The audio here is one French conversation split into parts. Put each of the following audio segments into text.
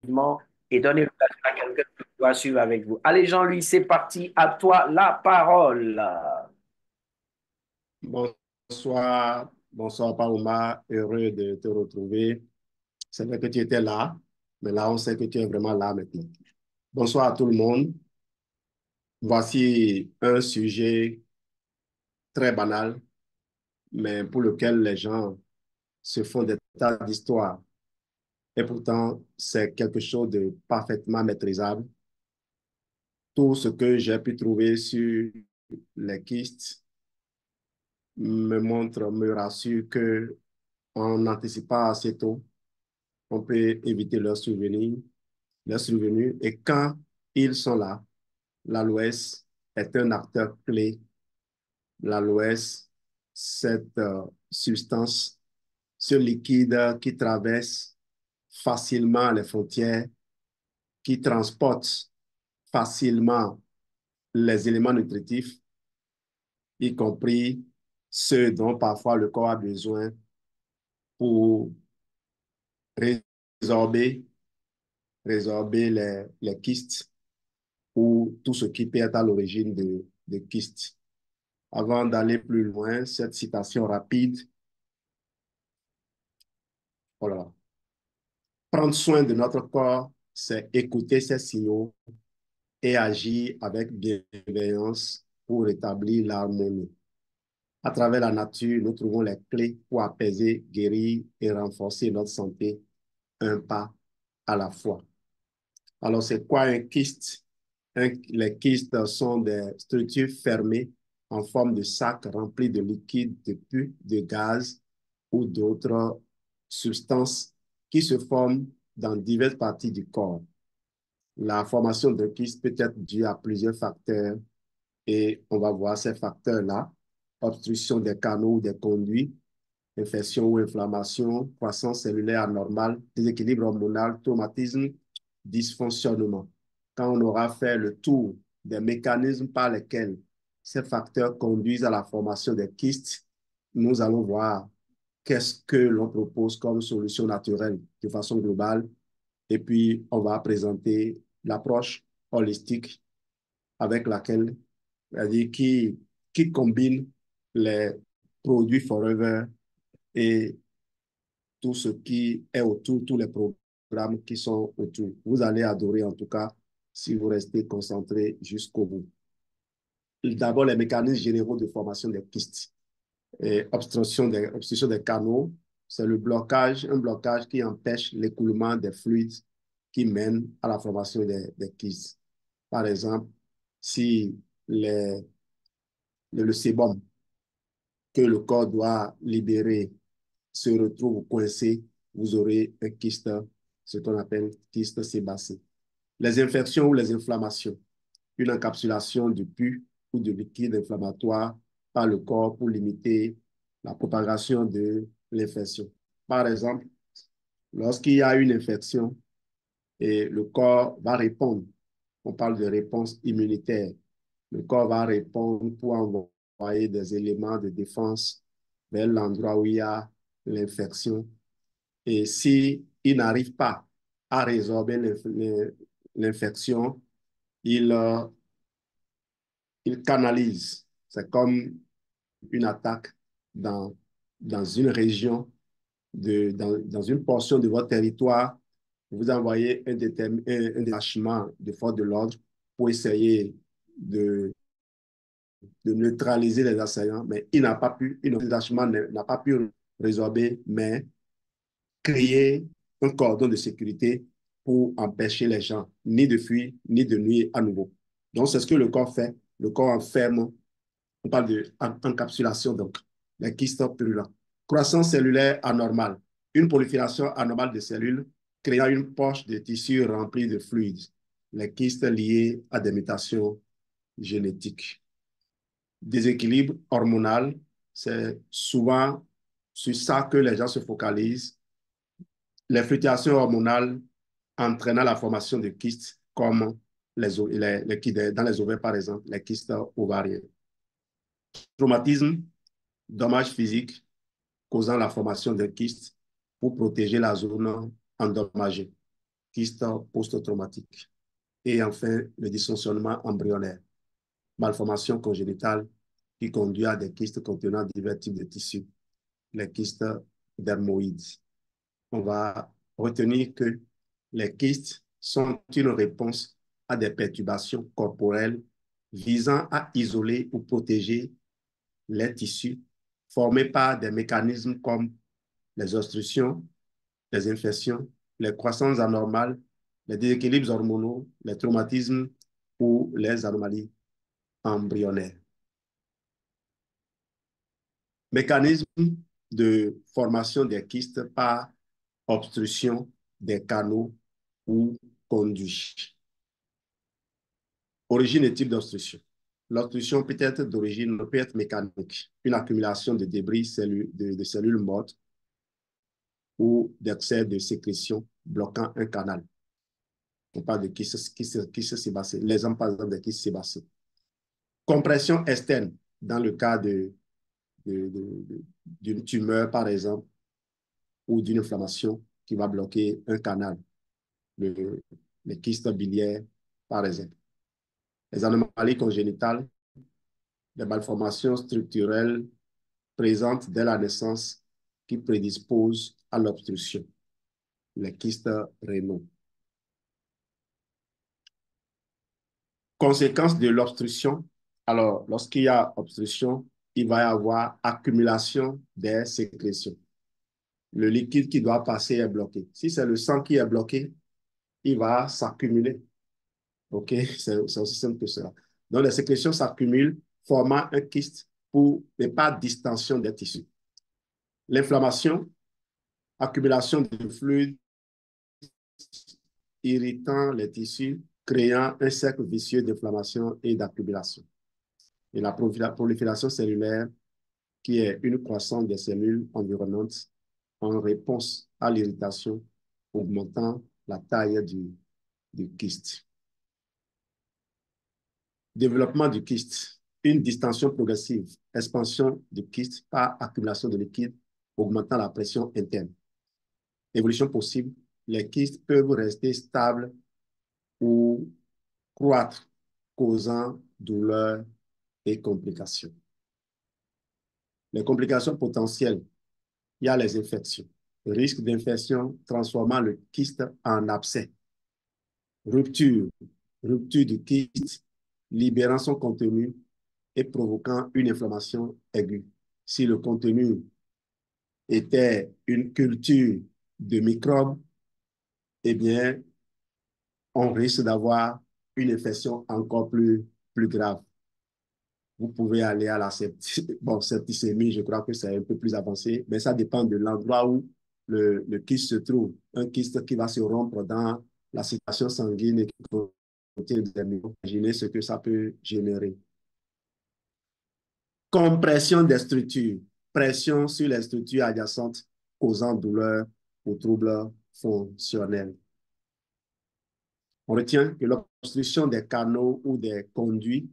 Et donner l'occasion à quelqu'un de pouvoir suivre avec vous. Allez, Jean-Louis, c'est parti. À toi la parole. Bonsoir, bonsoir Paloma, heureux de te retrouver. C'est vrai que tu étais là, mais là on sait que tu es vraiment là maintenant. Bonsoir à tout le monde. Voici un sujet très banal, mais pour lequel les gens se font des tas d'histoires. Et pourtant, c'est quelque chose de parfaitement maîtrisable. Tout ce que j'ai pu trouver sur les kystes me montre, me rassure que en anticipant assez tôt, on peut éviter leurs survenus. Et quand ils sont là, l'aloès est un acteur clé. L'aloès, cette substance, ce liquide qui traverse facilement les frontières, qui transporte facilement les éléments nutritifs, y compris ceux dont parfois le corps a besoin pour résorber, résorber les kystes ou tout ce qui peut être à l'origine de kystes. Avant d'aller plus loin, cette citation rapide, voilà. Prendre soin de notre corps, c'est écouter ces signaux et agir avec bienveillance pour rétablir l'harmonie. À travers la nature, nous trouvons les clés pour apaiser, guérir et renforcer notre santé un pas à la fois. Alors, c'est quoi un kyste? Les kystes sont des structures fermées en forme de sac rempli de liquide, de pus, de gaz ou d'autres substances qui se forment dans diverses parties du corps. La formation d'un kyste peut être due à plusieurs facteurs et on va voir ces facteurs-là: obstruction des canaux ou des conduits, infection ou inflammation, croissance cellulaire anormale, déséquilibre hormonal, traumatisme, dysfonctionnement. Quand on aura fait le tour des mécanismes par lesquels ces facteurs conduisent à la formation des kystes, nous allons voir qu'est-ce que l'on propose comme solution naturelle de façon globale. Et puis, on va présenter l'approche holistique avec laquelle, c'est-à-dire qui combine les produits Forever et tout ce qui est autour, tous les programmes qui sont autour. Vous allez adorer en tout cas si vous restez concentré jusqu'au bout. D'abord, les mécanismes généraux de formation des kystes. Et obstruction des canaux, c'est le blocage, un blocage qui empêche l'écoulement des fluides qui mènent à la formation des kystes. Par exemple, si le sébum que le corps doit libérer se retrouve coincé, vous aurez un kyste, ce qu'on appelle kyste sébacé. Les infections ou les inflammations, une encapsulation de pus ou de liquide inflammatoire par le corps pour limiter la propagation de l'infection. Par exemple, lorsqu'il y a une infection et le corps va répondre, on parle de réponse immunitaire, le corps va répondre pour envoyer des éléments de défense vers l'endroit où il y a l'infection. Et s'il n'arrive pas à résorber l'infection, il, euh, il canalise. C'est comme une attaque dans, dans une région, dans une portion de votre territoire. Vous envoyez un détachement de force de l'ordre pour essayer de neutraliser les assaillants, mais il n'a pas pu, le détachement n'a pas pu résorber, mais créer un cordon de sécurité pour empêcher les gens ni de fuir, ni de nuire à nouveau. Donc, c'est ce que le corps fait. Le corps enferme, on parle d'encapsulation, donc, les kystes purulents. Croissance cellulaire anormale, une prolifération anormale de cellules créant une poche de tissu remplie de fluides, les kystes liés à des mutations génétiques. Déséquilibre hormonal, c'est souvent sur ça que les gens se focalisent. Les fluctuations hormonales entraînant la formation de kystes comme dans les ovaires, par exemple, les kystes ovariens. Traumatisme, dommages physiques causant la formation d'un kyste pour protéger la zone endommagée. kyste post-traumatique. Et enfin, le dysfonctionnement embryonnaire, malformation congénitale qui conduit à des kystes contenant divers types de tissus, les kystes dermoïdes. On va retenir que les kystes sont une réponse à des perturbations corporelles visant à isoler ou protéger les tissus formés par des mécanismes comme les obstructions, les infections, les croissances anormales, les déséquilibres hormonaux, les traumatismes ou les anomalies embryonnaires. Mécanisme de formation des kystes par obstruction des canaux ou conduits. Origine et type d'obstruction. L'obstruction peut être d'origine, peut être mécanique, une accumulation de débris de cellules mortes ou d'excès de sécrétion bloquant un canal. On parle de kyste sébacé. L'exemple, par exemple, de kyste sébacé. Compression externe, dans le cas d'une tumeur, par exemple, ou d'une inflammation qui va bloquer un canal, les kystes biliaires, par exemple. Les anomalies congénitales, les malformations structurelles présentes dès la naissance qui prédisposent à l'obstruction, les kystes rénaux. Conséquences de l'obstruction. Alors, lorsqu'il y a obstruction, il va y avoir accumulation des sécrétions. Le liquide qui doit passer est bloqué. Si c'est le sang qui est bloqué, il va s'accumuler. OK? C'est aussi simple que cela. Donc, les sécrétions s'accumulent, formant un kyste mais pas distension des tissus. L'inflammation, accumulation de fluide irritant les tissus, créant un cercle vicieux d'inflammation et d'accumulation. Et la prolifération cellulaire, qui est une croissance des cellules environnantes en réponse à l'irritation, augmentant la taille du kyste. Développement du kyste. Une distension progressive, expansion du kyste par accumulation de liquide, augmentant la pression interne. Évolution possible, les kystes peuvent rester stables ou croître, causant douleurs et complications. Les complications potentielles, il y a les infections. Risque d'infection transformant le kyste en abcès. Rupture du kyste, libérant son contenu et provoquant une inflammation aiguë. Si le contenu était une culture de microbes, eh bien, on risque d'avoir une infection encore plus grave. Vous pouvez aller à la septicémie, je crois que c'est un peu plus avancé, mais ça dépend de l'endroit où le kyste se trouve. Un kyste qui va se rompre dans la circulation sanguine et qui contient des microbes. Imaginez ce que ça peut générer. Compression des structures, pression sur les structures adjacentes causant douleur ou troubles fonctionnels. On retient que l'obstruction des canaux ou des conduits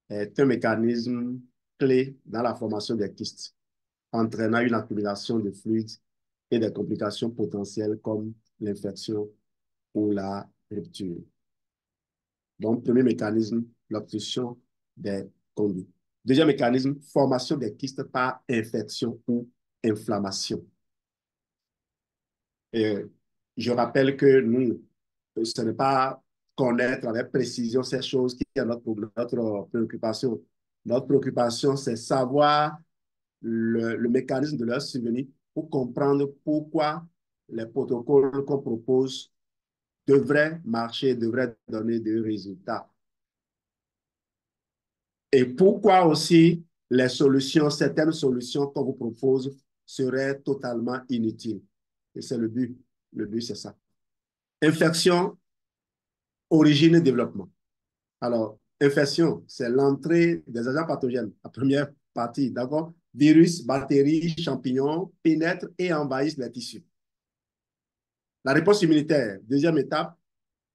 est un mécanisme clé dans la formation des kystes, entraînant une accumulation de fluides et des complications potentielles comme l'infection ou la rupture. Donc, premier mécanisme, l'obstruction des conduits. Deuxième mécanisme, formation des kystes par infection ou inflammation. Et je rappelle que nous, ce n'est pas connaître avec précision ces choses qui est notre préoccupation. Notre préoccupation, c'est savoir le mécanisme de leur survenue pour comprendre pourquoi les protocoles qu'on propose devraient marcher, devraient donner des résultats. Et pourquoi aussi les solutions, certaines solutions qu'on vous propose seraient totalement inutiles. Et c'est le but. Le but, c'est ça. Infection, origine et développement. Alors, infection, c'est l'entrée des agents pathogènes. La première partie, d'accord? Virus, bactéries, champignons pénètrent et envahissent les tissus. La réponse immunitaire, deuxième étape,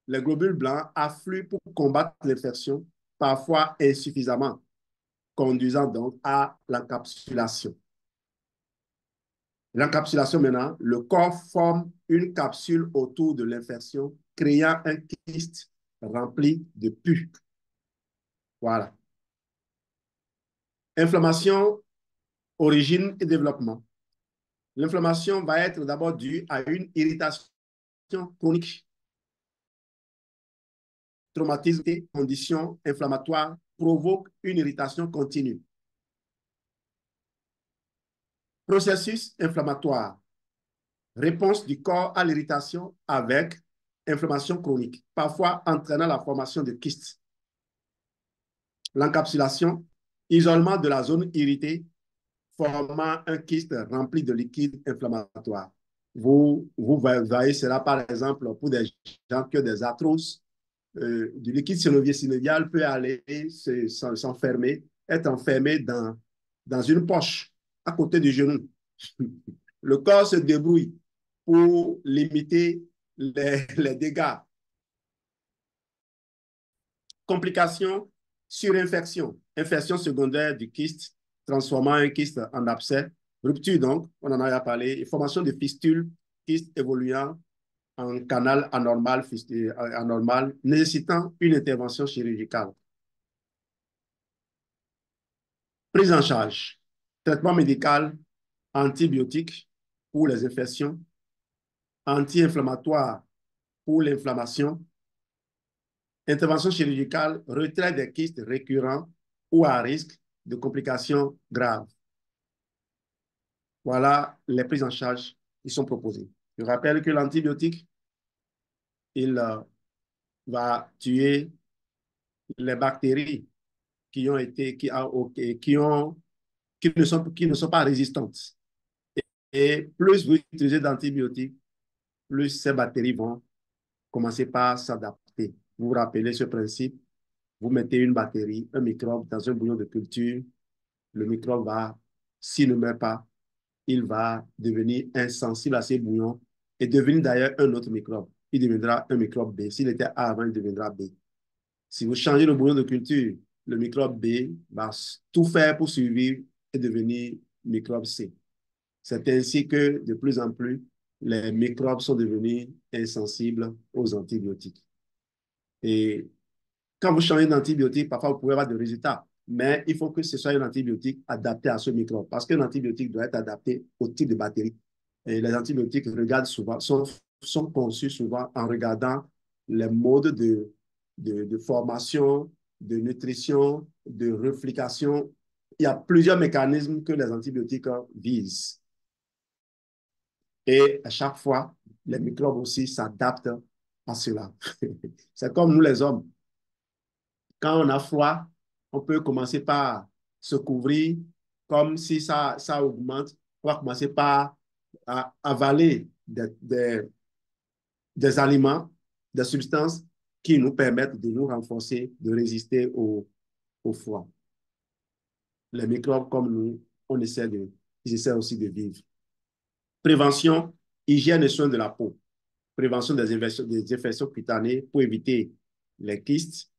les globules blancs affluent pour combattre l'infection, parfois insuffisamment, conduisant donc à l'encapsulation. L'encapsulation maintenant, le corps forme une capsule autour de l'infection, créant un kyste rempli de pus. Voilà. Inflammation, origine et développement. L'inflammation va être d'abord due à une irritation chronique, traumatisme et conditions inflammatoires provoquent une irritation continue. Processus inflammatoire. Réponse du corps à l'irritation avec inflammation chronique, parfois entraînant la formation de kystes. L'encapsulation, isolement de la zone irritée, formant un kyste rempli de liquide inflammatoire. Vous voyez cela par exemple pour des gens qui ont des arthroses. Du liquide synovial peut aller s'enfermer, être enfermé dans une poche à côté du genou. Le corps se débrouille pour limiter les dégâts. Complications, surinfection, infection secondaire du kyste, transformant un kyste en abcès, rupture donc, on en a parlé, et formation de fistules, kyste évoluant en canal anormal, anormal, nécessitant une intervention chirurgicale. Prise en charge, traitement médical, antibiotique pour les infections, anti-inflammatoire pour l'inflammation, intervention chirurgicale, retrait des kystes récurrents ou à risque de complications graves. Voilà les prises en charge qui sont proposées. Je rappelle que l'antibiotique, il va tuer les bactéries qui ont été, qui ne sont pas résistantes. Et plus vous utilisez d'antibiotiques, plus ces bactéries vont commencer par s'adapter. Vous vous rappelez ce principe, vous mettez une bactérie, un microbe dans un bouillon de culture, le microbe va, s'il ne meurt pas, il va devenir insensible à ces bouillons et devenir d'ailleurs un autre microbe. Il deviendra un microbe B. S'il était A avant, il deviendra B. Si vous changez le bouillon de culture, le microbe B va tout faire pour survivre et devenir microbe C. C'est ainsi que de plus en plus, les microbes sont devenus insensibles aux antibiotiques. Et quand vous changez d'antibiotique, parfois vous pouvez avoir des résultats, mais il faut que ce soit un antibiotique adapté à ce microbe, parce qu'un antibiotique doit être adapté au type de bactérie. Et les antibiotiques regardent souvent, sont conçus souvent en regardant les modes de formation, de nutrition, de réplication. Il y a plusieurs mécanismes que les antibiotiques visent. Et à chaque fois, les microbes aussi s'adaptent à cela. C'est comme nous les hommes. Quand on a froid, on peut commencer par se couvrir comme si ça augmente. On va commencer par avaler des aliments, des substances qui nous permettent de nous renforcer, de résister au froid. Les microbes comme nous, ils essaient aussi de vivre. Prévention, hygiène et soins de la peau. Prévention des infections cutanées pour éviter les kystes.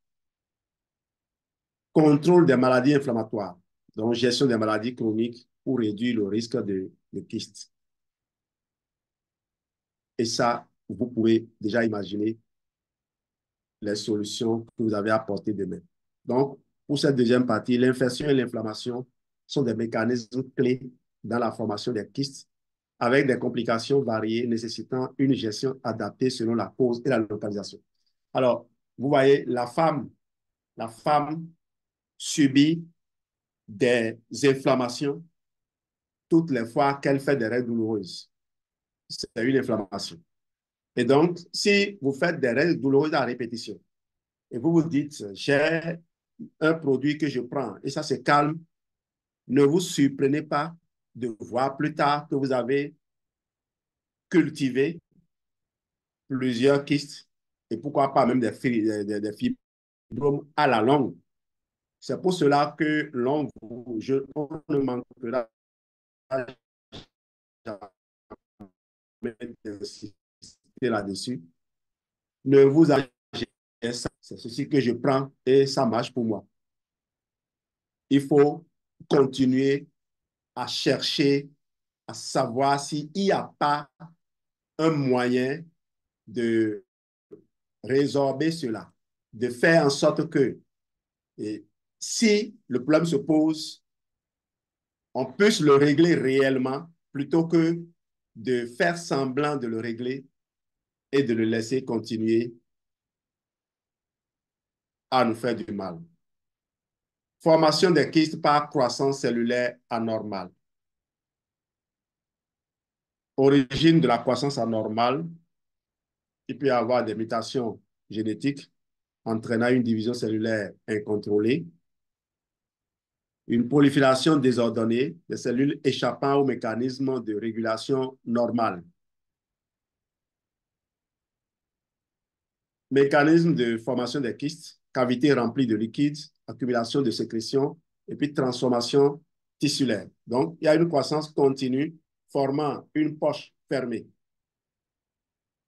Contrôle des maladies inflammatoires, donc gestion des maladies chroniques pour réduire le risque de kystes. Et ça, vous pouvez déjà imaginer les solutions que vous avez apportées demain. Donc, pour cette deuxième partie, l'infection et l'inflammation sont des mécanismes clés dans la formation des kystes, avec des complications variées nécessitant une gestion adaptée selon la cause et la localisation. Alors, vous voyez, la femme subit des inflammations toutes les fois qu'elle fait des règles douloureuses. C'est une inflammation. Et donc, si vous faites des règles douloureuses à répétition et vous vous dites, j'ai un produit que je prends et ça se calme, ne vous surprenez pas de voir plus tard que vous avez cultivé plusieurs kystes et pourquoi pas même des fibromes à la longue. C'est pour cela que on ne manquera d'insister là-dessus. Ne vous arrêtez pas, c'est ceci que je prends et ça marche pour moi. Il faut continuer à chercher à savoir s'il n'y a pas un moyen de résorber cela, de faire en sorte que et si le problème se pose, on puisse le régler réellement plutôt que de faire semblant de le régler et de le laisser continuer à nous faire du mal. Formation des kystes par croissance cellulaire anormale. Origine de la croissance anormale, il peut y avoir des mutations génétiques entraînant une division cellulaire incontrôlée, une prolifération désordonnée des cellules échappant au mécanisme de régulation normale. Mécanisme de formation des kystes, cavité remplie de liquide, accumulation de sécrétions et puis transformation tissulaire. Donc, il y a une croissance continue formant une poche fermée.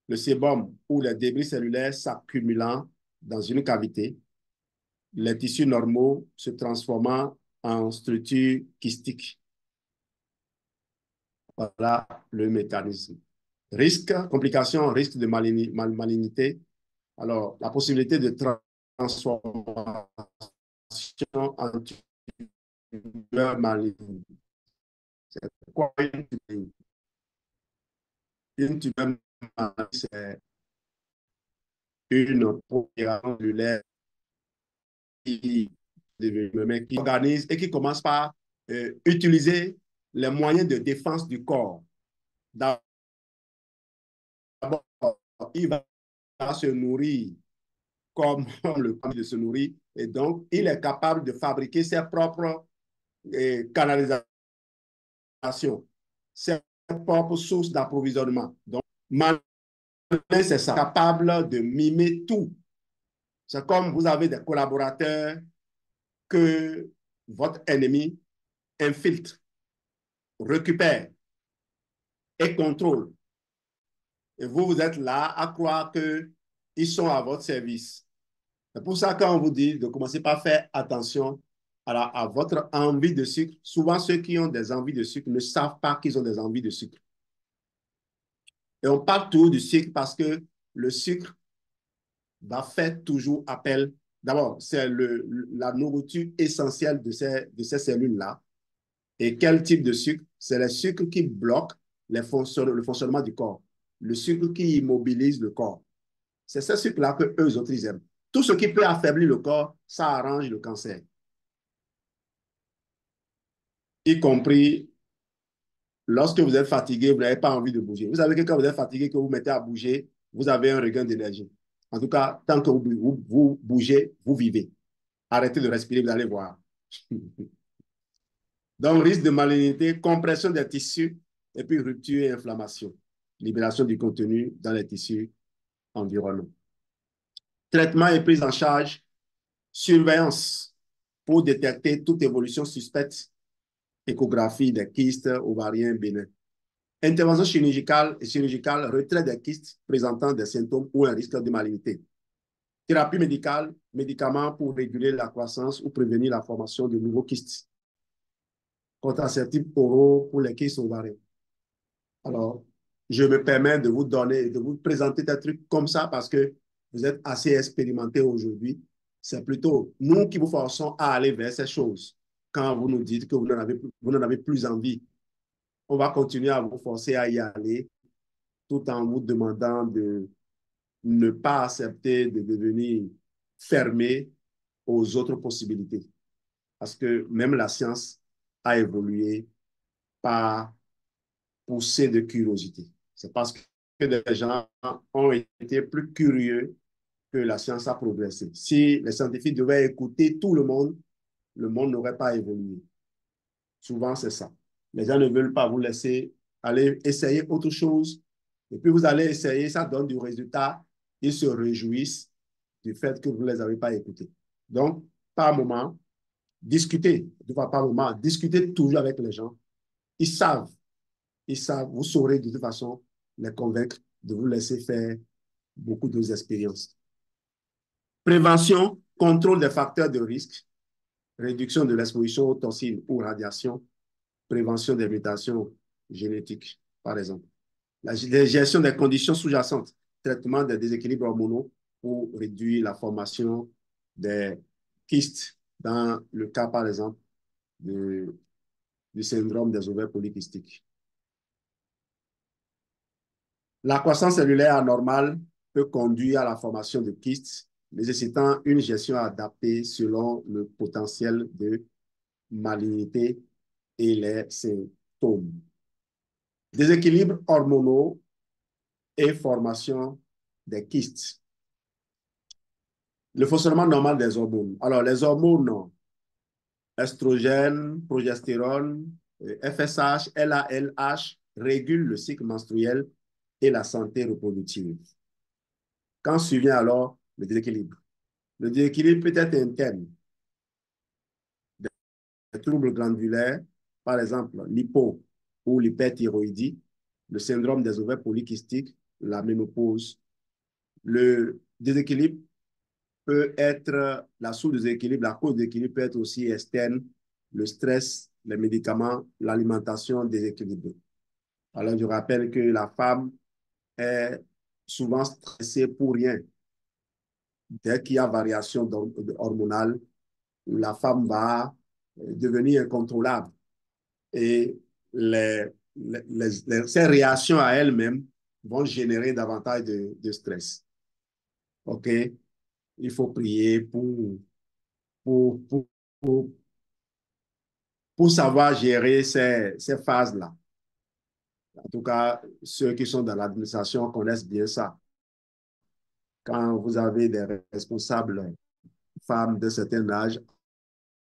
Le sébum ou les débris cellulaires s'accumulant dans une cavité, les tissus normaux se transformant en structures kystiques. Voilà le mécanisme. Risque, complications, risque de malignité. Alors, la possibilité de transformation en tumeur maligne. C'est quoi une tumeur? Une tumeur maligne, c'est une prolifération cellulaire qui organise et qui commence par utiliser les moyens de défense du corps. D'abord, il va se nourrir comme le corps de se nourrir et donc il est capable de fabriquer ses propres canalisations, ses propres sources d'approvisionnement. Donc, c'est ça, capable de mimer tout. C'est comme vous avez des collaborateurs que votre ennemi infiltre, récupère et contrôle. Et vous, vous êtes là à croire qu'ils sont à votre service. C'est pour ça qu'on vous dit de commencer par faire attention à votre envie de sucre. Souvent, ceux qui ont des envies de sucre ne savent pas qu'ils ont des envies de sucre. Et on parle toujours du sucre parce que le sucre va faire toujours appel. D'abord, c'est la nourriture essentielle de ces cellules-là. Et quel type de sucre? C'est le sucre qui bloque le fonctionnement du corps. Le sucre qui immobilise le corps. C'est ce sucre-là que eux autres, ils aiment. Tout ce qui peut affaiblir le corps, ça arrange le cancer. Y compris lorsque vous êtes fatigué, vous n'avez pas envie de bouger. Vous savez que quand vous êtes fatigué, que vous mettez à bouger, vous avez un regain d'énergie. En tout cas, tant que vous bougez, vous vivez. Arrêtez de respirer, vous allez voir. Donc, risque de malignité, compression des tissus, et puis rupture et inflammation. Libération du contenu dans les tissus environnants. Traitement et prise en charge, surveillance pour détecter toute évolution suspecte, échographie des kystes ovariens bénins. Intervention chirurgicale, retrait des kystes présentant des symptômes ou un risque de malignité. Thérapie médicale, médicaments pour réguler la croissance ou prévenir la formation de nouveaux kystes. Contraceptifs oraux pour les kystes ovariens. Alors, je me permets de vous présenter des trucs comme ça parce que vous êtes assez expérimentés aujourd'hui. C'est plutôt nous qui vous forçons à aller vers ces choses. Quand vous nous dites que vous n'en avez plus envie, on va continuer à vous forcer à y aller tout en vous demandant de ne pas accepter de devenir fermé aux autres possibilités. Parce que même la science a évolué par poussée de curiosité. C'est parce que les gens ont été plus curieux que la science a progressé. Si les scientifiques devaient écouter tout le monde n'aurait pas évolué. Souvent, c'est ça. Les gens ne veulent pas vous laisser aller essayer autre chose. Et puis, vous allez essayer, ça donne du résultat. Ils se réjouissent du fait que vous ne les avez pas écoutés. Donc, par moment, discutez. Par moment, discutez toujours avec les gens. Ils savent, vous saurez de toute façon les convaincre de vous laisser faire beaucoup d'autres expériences. Prévention, contrôle des facteurs de risque, réduction de l'exposition aux toxines ou radiations, prévention des mutations génétique, par exemple. La gestion des conditions sous-jacentes, traitement des déséquilibres hormonaux pour réduire la formation des kystes dans le cas, par exemple, du syndrome des ovaires polykystiques. La croissance cellulaire anormale peut conduire à la formation de kystes, nécessitant une gestion adaptée selon le potentiel de malignité et les symptômes. Déséquilibres hormonaux et formation des kystes. Le fonctionnement normal des hormones. Alors, les hormones estrogène, progestérone, FSH, LALH régulent le cycle menstruel et la santé reproductive. Quand survient alors le déséquilibre? Le déséquilibre peut être interne. Des troubles glandulaires, par exemple l'hypo ou l'hyperthyroïdie, le syndrome des ovaires polykystiques, la ménopause. Le déséquilibre peut être, la sous-déséquilibre, la cause d'équilibre peut être aussi externe, le stress, les médicaments, l'alimentation déséquilibrée. Alors, je rappelle que la femme est souvent stressée pour rien. Dès qu'il y a variation hormonale, la femme va devenir incontrôlable. Et ces réactions à elle-même vont générer davantage de stress. OK? Il faut prier pour, pour, pour, pour savoir gérer ces phases-là. En tout cas, ceux qui sont dans l'administration connaissent bien ça. Quand vous avez des responsables femmes de certain âge,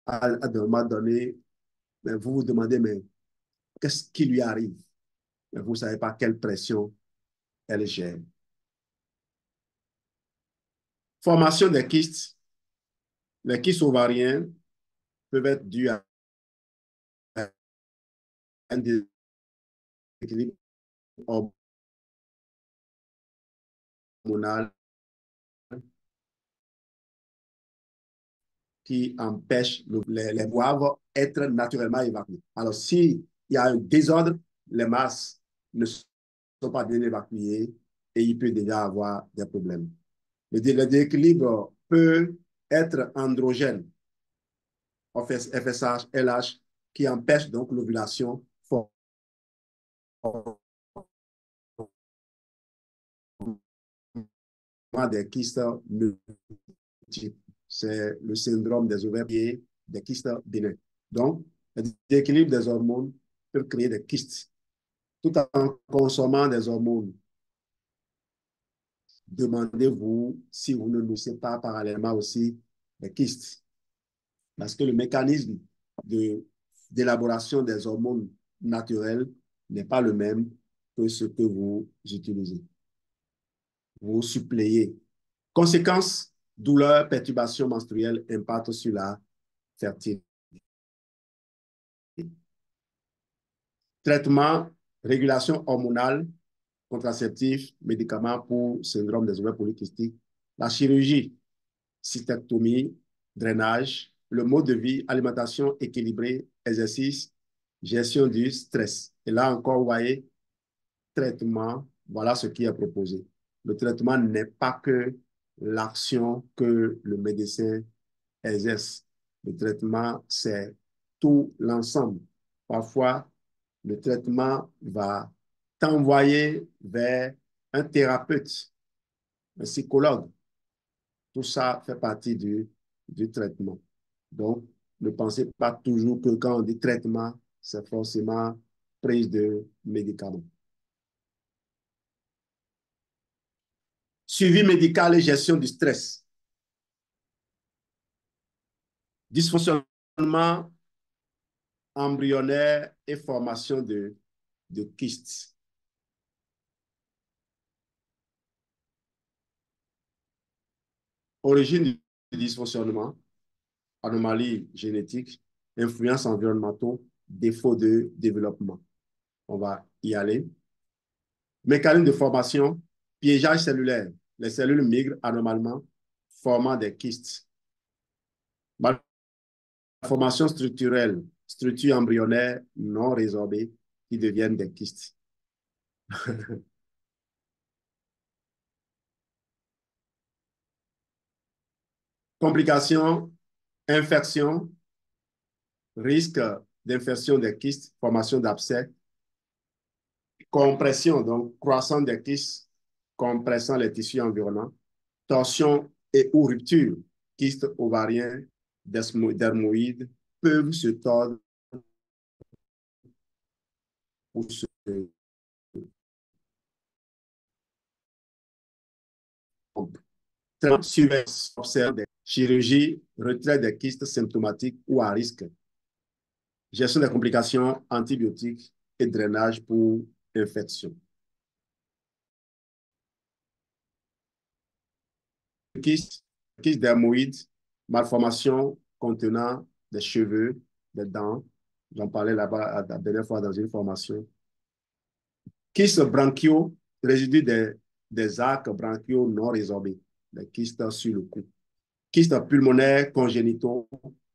à un moment donné, vous vous demandez, mais qu'est-ce qui lui arrive? Mais vous ne savez pas quelle pression elle gère. Formation des kystes. Les kystes ovariens peuvent être dus à un déséquilibre hormonal qui empêche les doivent être naturellement évacuées. Alors, s'il y a un désordre, les masses ne sont pas bien évacuées et il peut déjà avoir des problèmes. Le déséquilibre peut être androgène, FSH, LH, qui empêche donc l'ovulation des kystes multiples. C'est le syndrome des ovaires et des kystes bénins. Donc, le déséquilibre des hormones peut créer des kystes. Tout en consommant des hormones, demandez-vous si vous ne nourrissez pas parallèlement aussi des kystes. Parce que le mécanisme d'élaboration des hormones naturelles n'est pas le même que ce que vous utilisez. Vous suppléez. Conséquences, douleurs, perturbations menstruelles, impact sur la fertilité. Traitement, régulation hormonale, contraceptifs, médicaments pour syndrome des ovaires polykystiques, la chirurgie, cystectomie, drainage, le mode de vie, alimentation équilibrée, exercice, gestion du stress. Et là encore, vous voyez, traitement, voilà ce qui est proposé. Le traitement n'est pas que l'action que le médecin exerce. Le traitement, c'est tout l'ensemble. Parfois, le traitement va t'envoyer vers un thérapeute, un psychologue. Tout ça fait partie du traitement. Donc, ne pensez pas toujours que quand on dit traitement, c'est forcément prise de médicaments. Suivi médical et gestion du stress. Dysfonctionnement embryonnaire et formation de kystes. Origine du dysfonctionnement, anomalies génétiques, influences environnementaux, défaut de développement. On va y aller. Mécanisme de formation, piégeage cellulaire. Les cellules migrent anormalement, formant des kystes. Malformation structurelle, structure embryonnaire non résorbée, qui deviennent des kystes. Complications, infection, risque d'infection des kystes, formation d'abcès, compression, donc croissance des kystes, compressant les tissus environnants, torsion et ou rupture, kystes ovariens, dermoïdes peuvent se tordre ou se rompre. Observe des chirurgies, retrait des kystes symptomatiques ou à risque, gestion des complications, antibiotiques et drainage pour infection. Kyste, kyste dermoïde, malformation contenant des cheveux, des dents. J'en parlais là-bas la dernière fois dans une formation. Kystes branchiaux, résidus des arcs branchiaux non résorbés, des kystes sur le cou. Kystes pulmonaires congénitaux,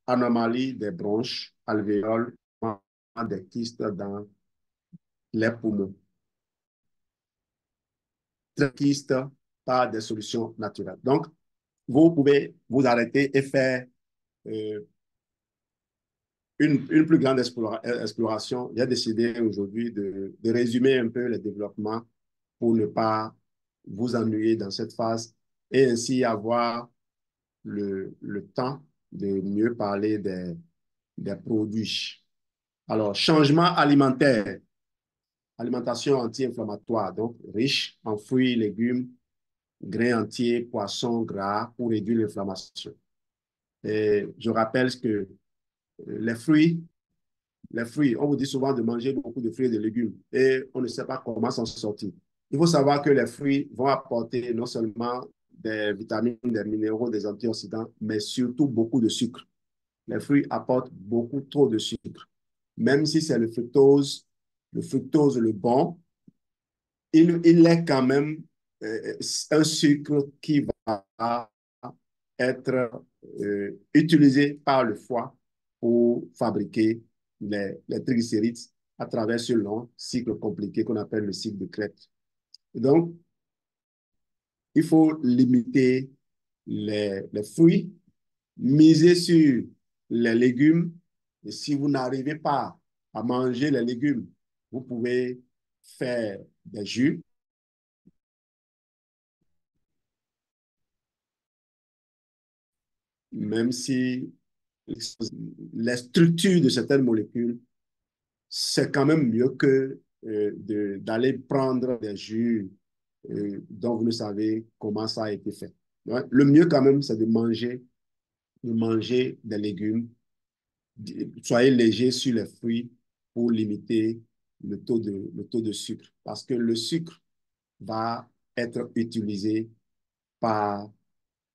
anomalies des bronches, alvéoles, des kystes dans les poumons. Kystes par des solutions naturelles. Donc, vous pouvez vous arrêter et faire une plus grande exploration. J'ai décidé aujourd'hui de résumer un peu les développements pour ne pas vous ennuyer dans cette phase et ainsi avoir le temps de mieux parler des produits. Alors, changement alimentaire, alimentation anti-inflammatoire, donc riche en fruits, légumes, grains entiers, poissons, gras pour réduire l'inflammation. Et je rappelle que les fruits, on vous dit souvent de manger beaucoup de fruits et de légumes et on ne sait pas comment s'en sortir. Il faut savoir que les fruits vont apporter non seulement des vitamines, des minéraux, des antioxydants, mais surtout beaucoup de sucre. Les fruits apportent beaucoup trop de sucre. Même si c'est le fructose le bon, il est quand même un sucre qui va être utilisé par le foie pour fabriquer les triglycérides à travers ce long cycle compliqué qu'on appelle le cycle de Krebs. Donc, il faut limiter les fruits, miser sur les légumes. Et si vous n'arrivez pas à manger les légumes, vous pouvez faire des jus. Même si les structures de certaines molécules, c'est quand même mieux que d'aller prendre des jus dont vous ne savez comment ça a été fait. Donc, le mieux quand même, c'est de manger des légumes. Soyez léger sur les fruits pour limiter le taux de sucre. Parce que le sucre va être utilisé par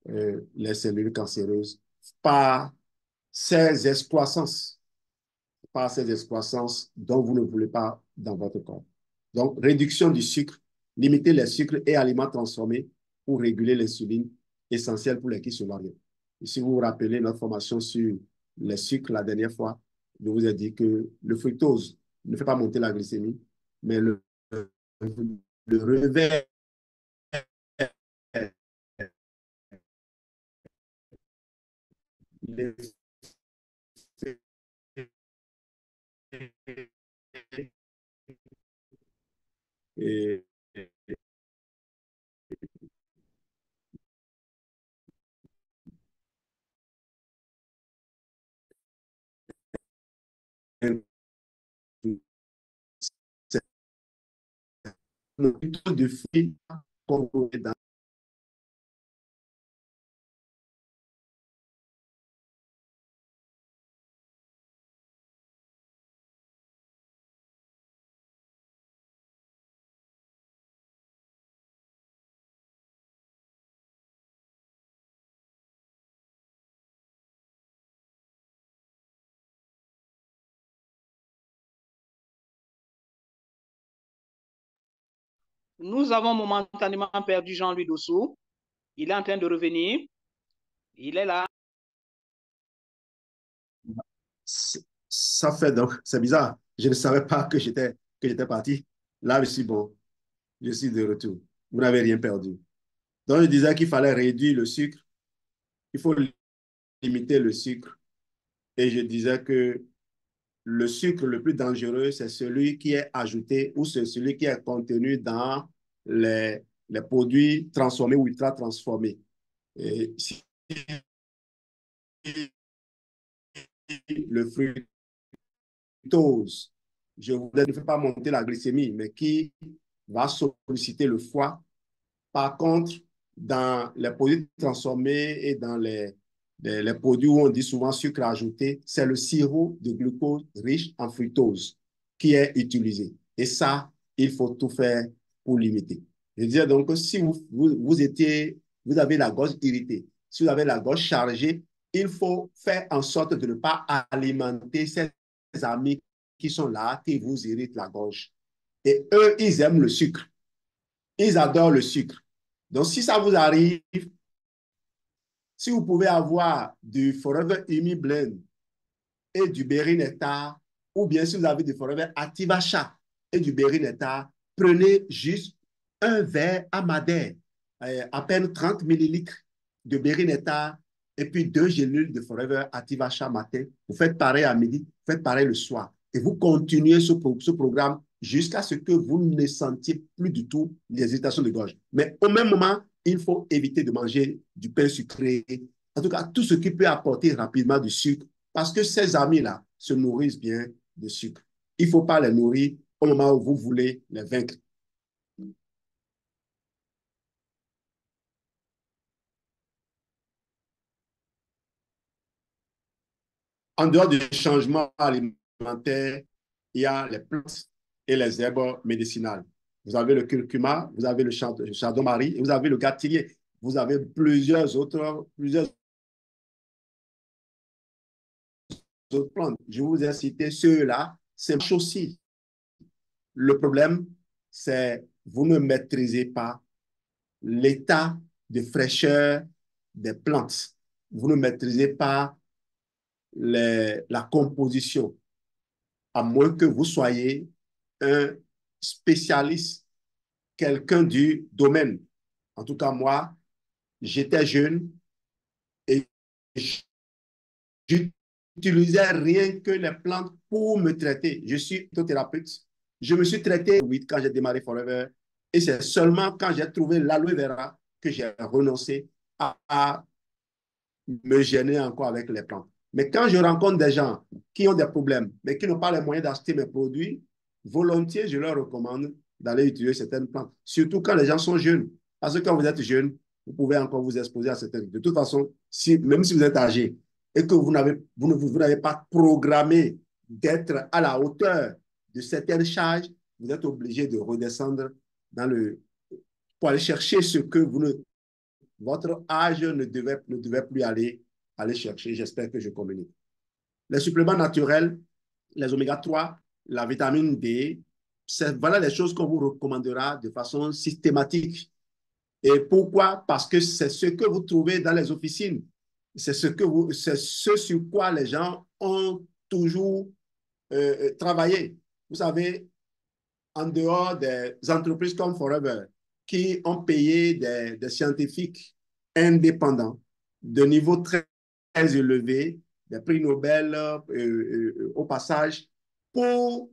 les cellules cancéreuses, par ces excroissances, dont vous ne voulez pas dans votre corps. Donc, réduction du sucre, limiter les sucres et aliments transformés pour réguler l'insuline, essentielle pour les kystes ovariens. Et si vous vous rappelez notre formation sur les sucres la dernière fois, je vous ai dit que le fructose ne fait pas monter la glycémie, mais le revers et, de fruits dans Nous avons momentanément perdu Jean-Louis Dossou. Il est en train de revenir. Il est là. ça fait donc, c'est bizarre. Je ne savais pas que j'étais que j'étais parti. Là, je suis bon. Je suis de retour. Vous n'avez rien perdu. Donc, je disais qu'il fallait réduire le sucre. Il faut limiter le sucre. Et je disais que le sucre le plus dangereux, c'est celui qui est ajouté ou c'est celui qui est contenu dans les produits transformés ou ultra transformés. Et si le fructose, je ne fais pas monter la glycémie, mais qui va solliciter le foie. Par contre, dans les produits transformés et dans les produits où on dit souvent sucre ajouté, c'est le sirop de glucose riche en fructose qui est utilisé. Et ça, il faut tout faire pour limiter. Je disais donc que si vous avez la gorge irritée, si vous avez la gorge chargée, il faut faire en sorte de ne pas alimenter ces amis qui sont là, qui vous irritent la gorge. Et eux, ils aiment le sucre. Ils adorent le sucre. Donc, si ça vous arrive, si vous pouvez avoir du Forever Imi Blend et du Berry Nectar, ou bien si vous avez du Forever Activa Shea et du Berry Nectar, prenez juste un verre à Madère, à peine 30 millilitres de Berry Nectar et puis 2 gélules de Forever Activa Shea matin. Vous faites pareil à midi, vous faites pareil le soir. Et vous continuez ce programme jusqu'à ce que vous ne sentiez plus du tout les irritations de gorge. Mais au même moment, il faut éviter de manger du pain sucré, en tout cas tout ce qui peut apporter rapidement du sucre, parce que ces amis-là se nourrissent bien de sucre. Il ne faut pas les nourrir au moment où vous voulez les vaincre. En dehors du changement alimentaire, il y a les plantes et les herbes médicinales. Vous avez le curcuma, vous avez le chardon-marie et vous avez le gâtillier. Vous avez plusieurs autres plantes. Je vous ai cité ceux-là. C'est aussi. Le problème, c'est vous ne maîtrisez pas l'état de fraîcheur des plantes. Vous ne maîtrisez pas la composition, à moins que vous soyez un spécialiste, quelqu'un du domaine. En tout cas, moi, j'étais jeune et j'utilisais rien que les plantes pour me traiter. Je suis phytothérapeute. Je me suis traité quand j'ai démarré Forever et c'est seulement quand j'ai trouvé l'aloe vera que j'ai renoncé à me gêner encore avec les plantes. Mais quand je rencontre des gens qui ont des problèmes, mais qui n'ont pas les moyens d'acheter mes produits, volontiers, je leur recommande d'aller utiliser certaines plantes, surtout quand les gens sont jeunes. Parce que quand vous êtes jeune, vous pouvez encore vous exposer à certaines. De toute façon, même si vous êtes âgé et que vous n'avez pas programmé d'être à la hauteur de certaines charges, vous êtes obligé de redescendre pour aller chercher ce que votre âge ne devait plus aller chercher. J'espère que je communique. Les suppléments naturels, les oméga-3, la vitamine D, voilà les choses qu'on vous recommandera de façon systématique. Et pourquoi? Parce que c'est ce que vous trouvez dans les officines. C'est ce sur quoi les gens ont toujours travaillé. Vous savez, en dehors des entreprises comme Forever, qui ont payé des scientifiques indépendants de niveau très, très élevé, des prix Nobel au passage, pour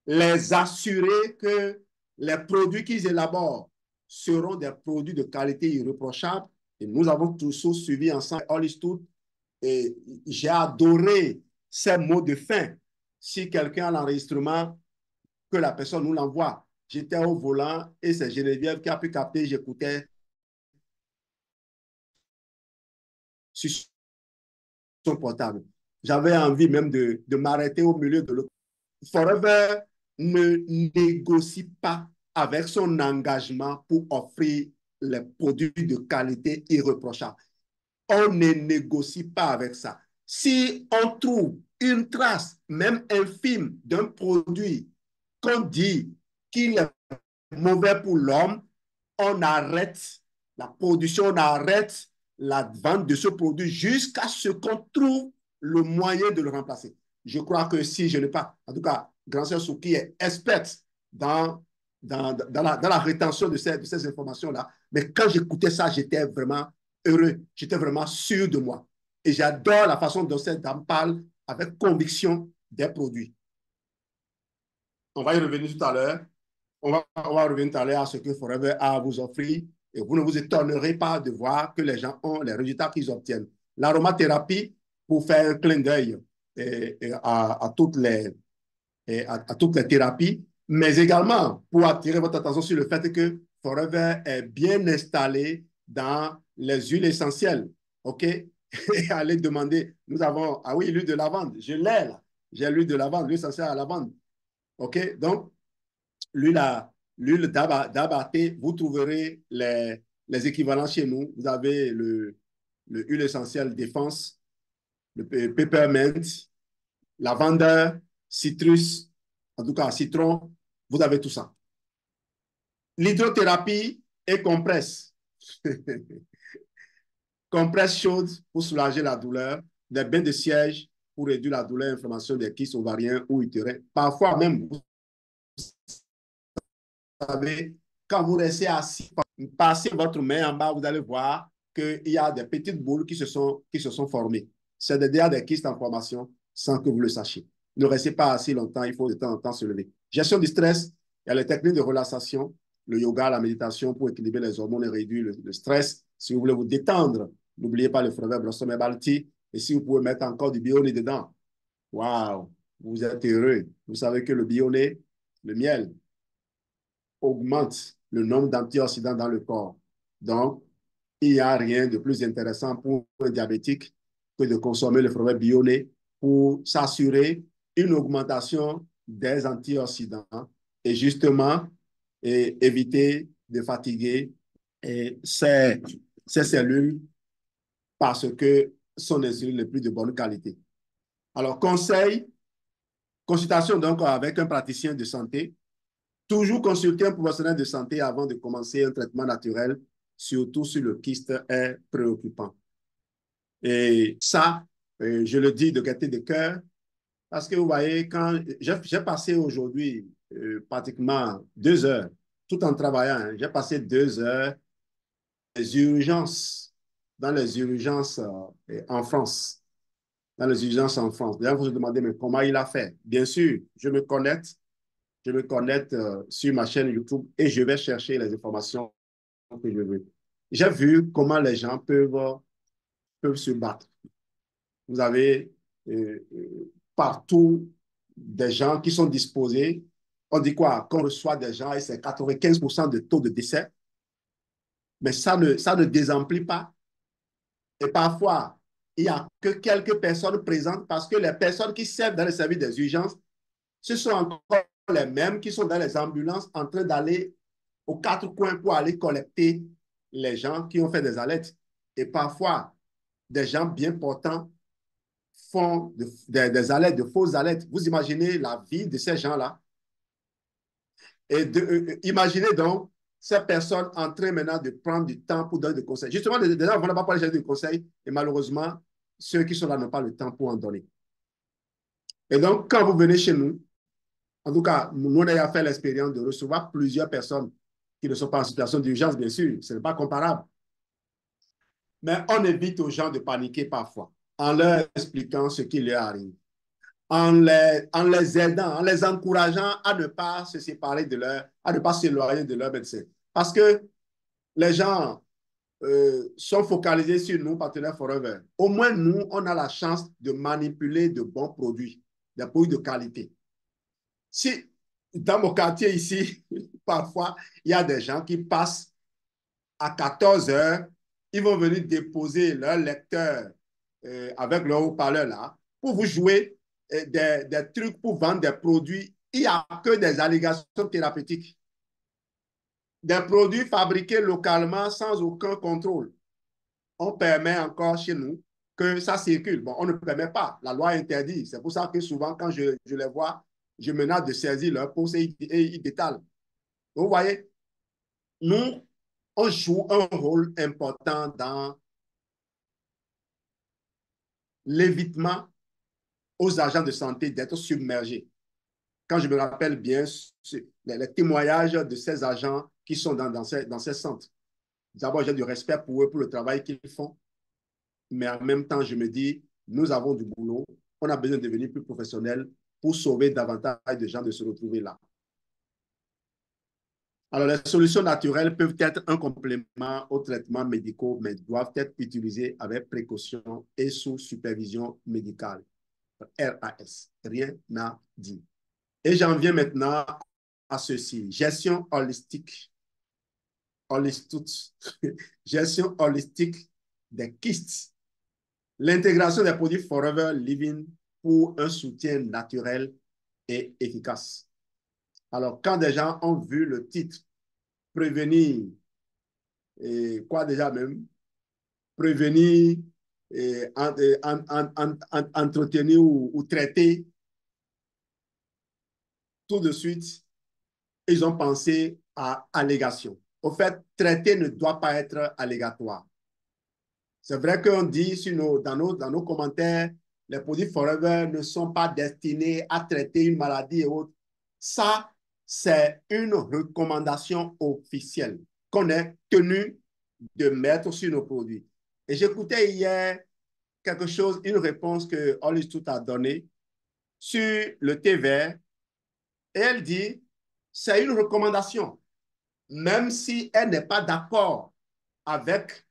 les assurer que les produits qu'ils élaborent seront des produits de qualité irréprochable. Et nous avons tous suivi ensemble Hollywood et j'ai adoré ces mots de fin. Si quelqu'un a l'enregistrement, que la personne nous l'envoie. J'étais au volant et c'est Geneviève qui a pu capter, j'écoutais sur son portable. J'avais envie même de m'arrêter au milieu de l'autre. Forever ne négocie pas avec son engagement pour offrir les produits de qualité irréprochable. On ne négocie pas avec ça. Si on trouve une trace, même infime, d'un produit qu'on dit qu'il est mauvais pour l'homme, on arrête la production, on arrête la vente de ce produit jusqu'à ce qu'on trouve le moyen de le remplacer. Je crois que si je n'ai pas, en tout cas, Grand-Sœur Souki est experte dans la rétention de ces informations-là. Mais quand j'écoutais ça, j'étais vraiment heureux. J'étais vraiment sûr de moi. Et j'adore la façon dont cette dame parle avec conviction des produits. On va y revenir tout à l'heure. On va revenir tout à l'heure à ce que Forever a à vous offrir. Et vous ne vous étonnerez pas de voir que les gens ont les résultats qu'ils obtiennent. L'aromathérapie, pour faire un clin d'œil à toutes les thérapies, mais également pour attirer votre attention sur le fait que Forever est bien installé dans les huiles essentielles. OK? Et allez demander, nous avons, ah oui, l'huile de lavande, je l'ai là. J'ai l'huile de lavande, l'huile essentielle à lavande. OK? Donc, l'huile d'abaté, vous trouverez les équivalents chez nous. Vous avez l'huile essentielle défense, le peppermint, lavandeur, citrus, en tout cas citron, vous avez tout ça. L'hydrothérapie et compresse. Compresse chaude pour soulager la douleur, des bains de siège pour réduire la douleur, inflammation des kystes ovariens ou utérins. Parfois même, vous savez, quand vous restez assis, passez votre main en bas, vous allez voir qu'il y a des petites boules qui se sont formées. C'est déjà des kystes en formation sans que vous le sachiez. Ne restez pas assis longtemps, il faut de temps en temps se lever. Gestion du stress, il y a les techniques de relaxation, le yoga, la méditation pour équilibrer les hormones et réduire le stress. Si vous voulez vous détendre, n'oubliez pas le Forever Blossom Herbal Tea. Et si vous pouvez mettre encore du bionné dedans, waouh, vous êtes heureux. Vous savez que le bionné, le miel, augmente le nombre d'antioxydants dans le corps. Donc, il n'y a rien de plus intéressant pour un diabétique que de consommer le Forever Bionné pour s'assurer une augmentation des antioxydants et justement éviter de fatiguer ces cellules parce que ce sont des cellules les plus de bonne qualité. Alors, consultation donc avec un praticien de santé. Toujours consulter un professionnel de santé avant de commencer un traitement naturel, surtout si le kyste est préoccupant. Et ça, je le dis de gaieté de cœur, parce que vous voyez, quand j'ai passé aujourd'hui pratiquement 2 heures, tout en travaillant, hein, j'ai passé 2 heures dans les urgences en France. Dans les urgences en France. D'ailleurs, vous vous demandez, mais comment il a fait? Bien sûr, je me connecte sur ma chaîne YouTube et je vais chercher les informations que je veux. J'ai vu comment les gens peuvent se battre. Vous avez partout des gens qui sont disposés. On dit quoi? Qu'on reçoit des gens et c'est 95% de taux de décès. Mais ça ne désemplit pas. Et parfois, il n'y a que quelques personnes présentes parce que les personnes qui servent dans le service des urgences, ce sont encore les mêmes qui sont dans les ambulances en train d'aller aux 4 coins pour aller collecter les gens qui ont fait des alertes. Et parfois, des gens bien portants font des alertes, de fausses alertes. Vous imaginez la vie de ces gens-là. Et imaginez donc ces personnes en train maintenant de prendre du temps pour donner des conseils. Justement, les gens ne vont pas parler de conseils et malheureusement, ceux qui sont là n'ont pas le temps pour en donner. Et donc, quand vous venez chez nous, en tout cas, nous, on a fait l'expérience de recevoir plusieurs personnes qui ne sont pas en situation d'urgence, bien sûr, ce n'est pas comparable. Mais on évite aux gens de paniquer parfois en leur expliquant ce qui leur arrive, en les aidant, en les encourageant à ne pas se séparer à ne pas s'éloigner de leur médecin. Parce que les gens sont focalisés sur nous, partenaires Forever. Au moins, nous, on a la chance de manipuler de bons produits, des produits de qualité. Si dans mon quartier ici, parfois, il y a des gens qui passent à 14 heures, ils vont venir déposer leur lecteur avec leur haut-parleur là pour vous jouer des trucs pour vendre des produits. Il n'y a que des allégations thérapeutiques. Des produits fabriqués localement sans aucun contrôle. On permet encore chez nous que ça circule. Bon, on ne permet pas. La loi interdit. C'est pour ça que souvent, quand je les vois, je menace de saisir leur poste et ils détalent. Vous voyez, nous, on joue un rôle important dans l'évitement aux agents de santé d'être submergés. quand je me rappelle bien les témoignages de ces agents qui sont dans ces centres. D'abord, j'ai du respect pour eux, pour le travail qu'ils font, mais en même temps, je me dis, nous avons du boulot, on a besoin de devenir plus professionnels pour sauver davantage de gens de se retrouver là. Alors, les solutions naturelles peuvent être un complément aux traitements médicaux, mais doivent être utilisées avec précaution et sous supervision médicale. RAS, rien n'a dit. Et j'en viens maintenant à ceci. Gestion holistique. Gestion holistique des kystes. L'intégration des produits Forever Living pour un soutien naturel et efficace. Alors, quand des gens ont vu le titre prévenir, et quoi déjà même, prévenir, et entretenir ou traiter, tout de suite, ils ont pensé à allégation. Au fait, traiter ne doit pas être allégatoire. C'est vrai qu'on dit dans nos commentaires, les produits Forever ne sont pas destinés à traiter une maladie et autres. Ça, c'est une recommandation officielle qu'on est tenu de mettre sur nos produits. Et j'écoutais hier quelque chose, une réponse que All Is Tout a donnée sur le thé vert. Et elle dit, c'est une recommandation. Même si elle n'est pas d'accord avec,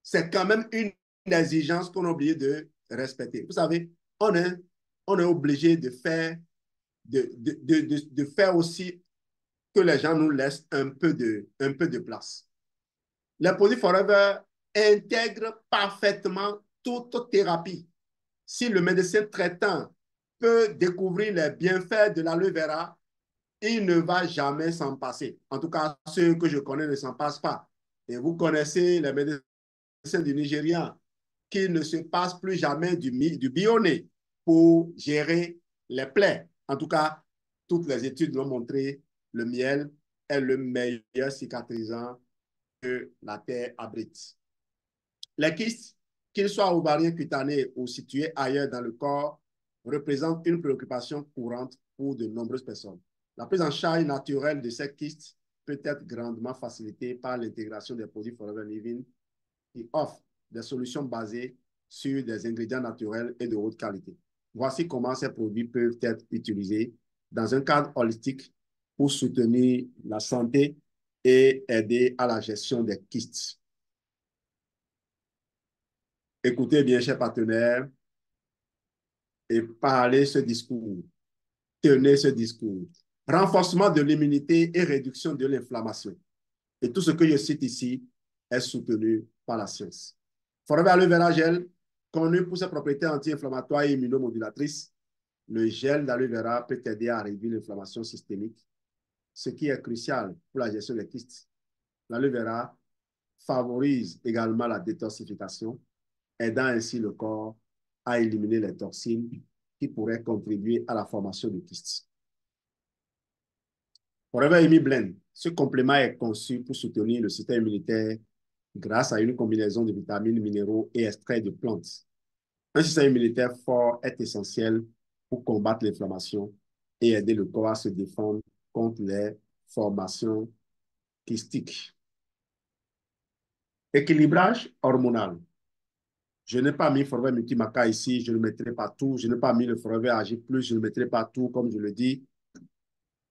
c'est quand même une exigence qu'on a oublié de respecter. Vous savez, on est obligé de faire aussi que les gens nous laissent un peu de place. Les produits Forever intègrent parfaitement toute thérapie. Si le médecin traitant peut découvrir les bienfaits de l'aloe vera, il ne va jamais s'en passer. En tout cas, ceux que je connais ne s'en passent pas. Et vous connaissez les médecins du Nigeria qui ne se passent plus jamais du bionné pour gérer les plaies. En tout cas, toutes les études l'ont montré, le miel est le meilleur cicatrisant que la terre abrite. Les kystes, qu'ils soient ovariens, cutanés ou situés ailleurs dans le corps, représentent une préoccupation courante pour de nombreuses personnes. La prise en charge naturelle de ces kystes peut être grandement facilitée par l'intégration des produits Forever Living qui offrent des solutions basées sur des ingrédients naturels et de haute qualité. Voici comment ces produits peuvent être utilisés dans un cadre holistique pour soutenir la santé et aider à la gestion des kystes. Écoutez bien, chers partenaires, et parlez ce discours. Tenez ce discours. Renforcement de l'immunité et réduction de l'inflammation. Et tout ce que je cite ici est soutenu par la science. Forever Aloe Vera Gel, connu pour ses propriétés anti-inflammatoires et immunomodulatrices, le gel d'aloe vera peut aider à réduire l'inflammation systémique, ce qui est crucial pour la gestion des kystes. L'aloe vera favorise également la détoxification, aidant ainsi le corps à éliminer les toxines qui pourraient contribuer à la formation de kystes. Forever Imi Blend, ce complément est conçu pour soutenir le système immunitaire grâce à une combinaison de vitamines, minéraux et extraits de plantes. Un système immunitaire fort est essentiel pour combattre l'inflammation et aider le corps à se défendre contre les formations kystiques. Équilibrage hormonal. Je n'ai pas mis Forever Multimaca ici, je ne le mettrai pas tout. Je n'ai pas mis le Forever Agi Plus, je ne le mettrai pas tout, comme je le dis.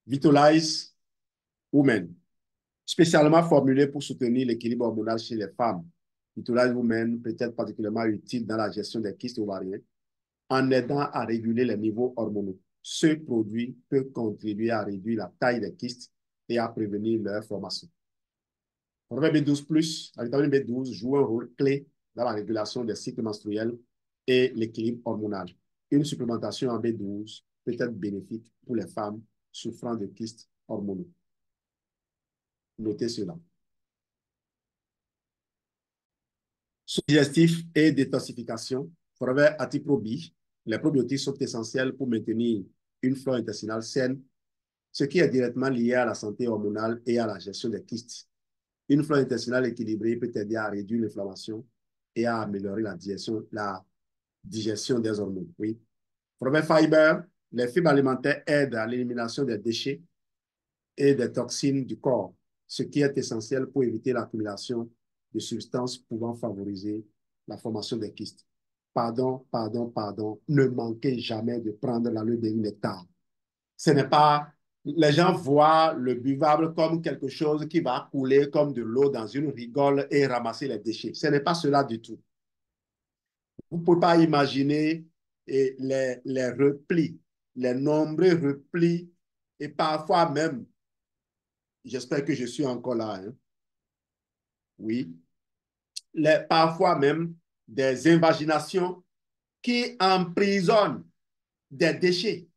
Vitalize Women, spécialement formulé pour soutenir l'équilibre hormonal chez les femmes. Vitalize Women peut être particulièrement utile dans la gestion des kystes ovariens en aidant à réguler les niveaux hormonaux. Ce produit peut contribuer à réduire la taille des kystes et à prévenir leur formation. Forever B12+, la vitamine B12 joue un rôle clé dans la régulation des cycles menstruels et l'équilibre hormonal. Une supplémentation en B12 peut être bénéfique pour les femmes souffrant de kystes hormonaux. Notez cela. Digestif et détoxification. Forever Antiprobie. Les probiotiques sont essentiels pour maintenir une flore intestinale saine, ce qui est directement lié à la santé hormonale et à la gestion des kystes. Une flore intestinale équilibrée peut aider à réduire l'inflammation et à améliorer la digestion des hormones. Oui. Forever Fiber, Les fibres alimentaires aident à l'élimination des déchets et des toxines du corps, ce qui est essentiel pour éviter l'accumulation de substances pouvant favoriser la formation des kystes. Pardon, pardon, pardon, ne manquez jamais de prendre la levure de nectar. Ce n'est pas, les gens voient le buvable comme quelque chose qui va couler comme de l'eau dans une rigole et ramasser les déchets. Ce n'est pas cela du tout. Vous ne pouvez pas imaginer les replis, les nombreux replis et parfois même, j'espère que je suis encore là, hein, oui, parfois même des invaginations qui emprisonnent des déchets.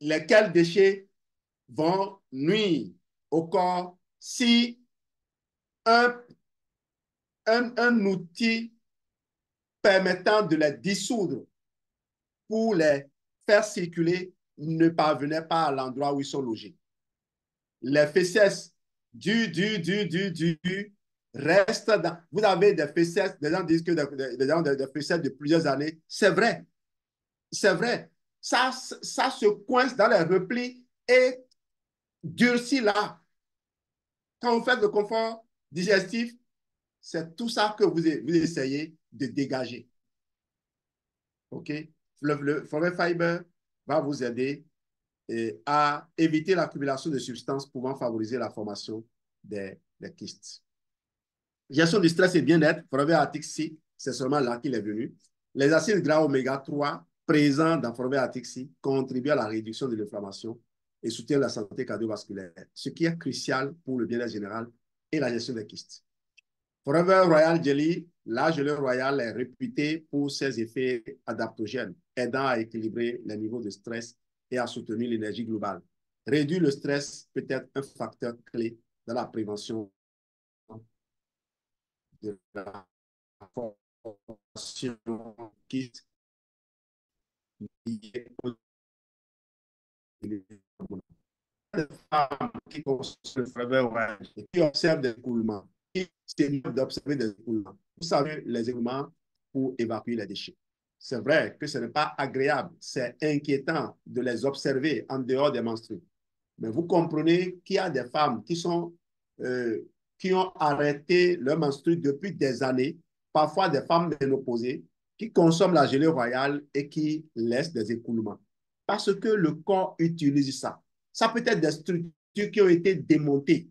Lesquels déchets vont nuire au corps si un outil permettant de les dissoudre pour les faire circuler ne parvenait pas à l'endroit où ils sont logés. Les fécès restent dans... Vous avez des fécès, des gens disent que des fécès de plusieurs années. C'est vrai. C'est vrai. Ça se coince dans les replis et durcit là. Quand vous faites le confort digestif, c'est tout ça que vous essayez de dégager. OK? Le Forever Fiber va vous aider à éviter l'accumulation de substances pouvant favoriser la formation des kystes. Gestion du stress et bien-être, Forever Arctic C, c'est seulement là qu'il est venu. Les acides gras oméga 3 présents dans Forever Arctic C contribuent à la réduction de l'inflammation et soutiennent la santé cardiovasculaire, ce qui est crucial pour le bien-être général et la gestion des kystes. Forever Royal Jelly, la gelée royale est réputée pour ses effets adaptogènes, aidant à équilibrer les niveaux de stress et à soutenir l'énergie globale. Réduire le stress peut être un facteur clé dans la prévention de la formation kyste qui consomment le Forever Royal et qui observent des écoulements, d'observer des écoulements. Vous savez, les écoulements pour évacuer les déchets. C'est vrai que ce n'est pas agréable, c'est inquiétant de les observer en dehors des menstrues. Mais vous comprenez qu'il y a des femmes qui ont arrêté leur menstrue depuis des années, parfois des femmes ménopausées, qui consomment la gelée royale et qui laissent des écoulements. Parce que le corps utilise ça. Ça peut être des structures qui ont été démontées.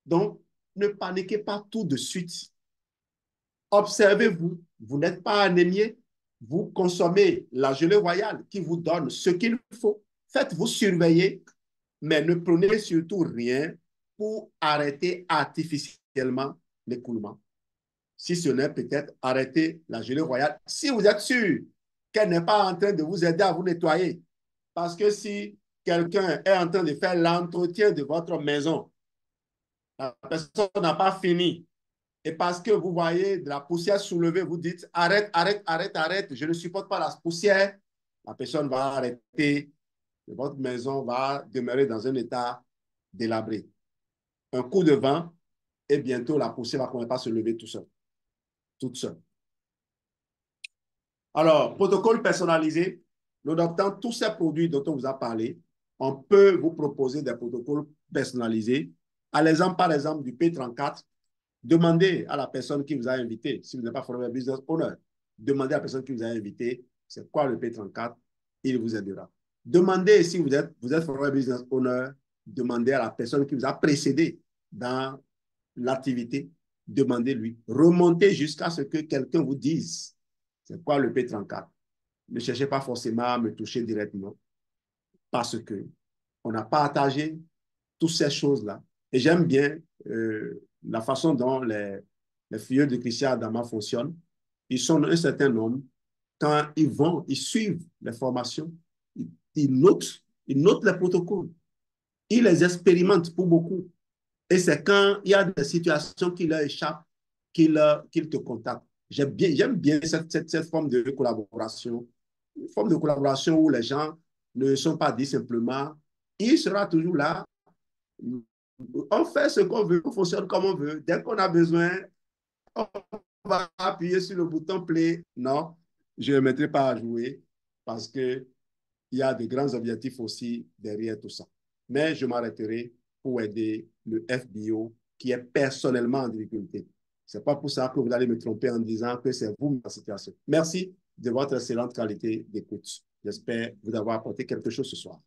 Donc, ne paniquez pas tout de suite. Observez-vous, vous n'êtes pas anémié, vous consommez la gelée royale qui vous donne ce qu'il faut. Faites-vous surveiller, mais ne prenez surtout rien pour arrêter artificiellement l'écoulement. Si ce n'est peut-être arrêter la gelée royale, si vous êtes sûr qu'elle n'est pas en train de vous aider à vous nettoyer. Parce que si quelqu'un est en train de faire l'entretien de votre maison, la personne n'a pas fini, et parce que vous voyez de la poussière soulevée, vous dites arrête, arrête, arrête, arrête, je ne supporte pas la poussière, la personne va arrêter, et votre maison va demeurer dans un état délabré. Un coup de vent, et bientôt la poussière va commencer à se lever tout seul, toute seule. Alors, protocole personnalisé, nous adoptons tous ces produits dont on vous a parlé. On peut vous proposer des protocoles personnalisés. À l'exemple, par exemple, du P34, demandez à la personne qui vous a invité, si vous n'êtes pas Forever Business Owner, demandez à la personne qui vous a invité, c'est quoi le P34, il vous aidera. Demandez, si vous êtes Forever Business Owner, demandez à la personne qui vous a précédé dans l'activité, demandez-lui. Remontez jusqu'à ce que quelqu'un vous dise c'est quoi le P34. Ne cherchez pas forcément à me toucher directement parce que on a partagé toutes ces choses-là. Et j'aime bien la façon dont les filières de Christian Adama fonctionnent. Ils sont un certain nombre. Quand ils suivent les formations, ils notent les protocoles. Ils les expérimentent pour beaucoup. Et c'est quand il y a des situations qui leur échappent qu'ils te contactent. J'aime bien cette forme de collaboration. Une forme de collaboration où les gens ne sont pas dit simplement, il sera toujours là. On fait ce qu'on veut, on fonctionne comme on veut. Dès qu'on a besoin, on va appuyer sur le bouton play. Non, je ne me mettrai pas à jouer parce que il y a de grands objectifs aussi derrière tout ça. Mais je m'arrêterai pour aider le FBO qui est personnellement en difficulté. Ce n'est pas pour ça que vous allez me tromper en disant que c'est vous la situation. Merci de votre excellente qualité d'écoute. J'espère vous avoir apporté quelque chose ce soir.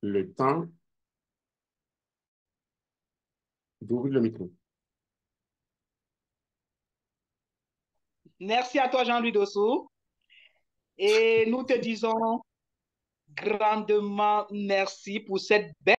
Le temps d'ouvrir le micro. Merci à toi, Jean-Louis Dossou. Et nous te disons grandement merci pour cette belle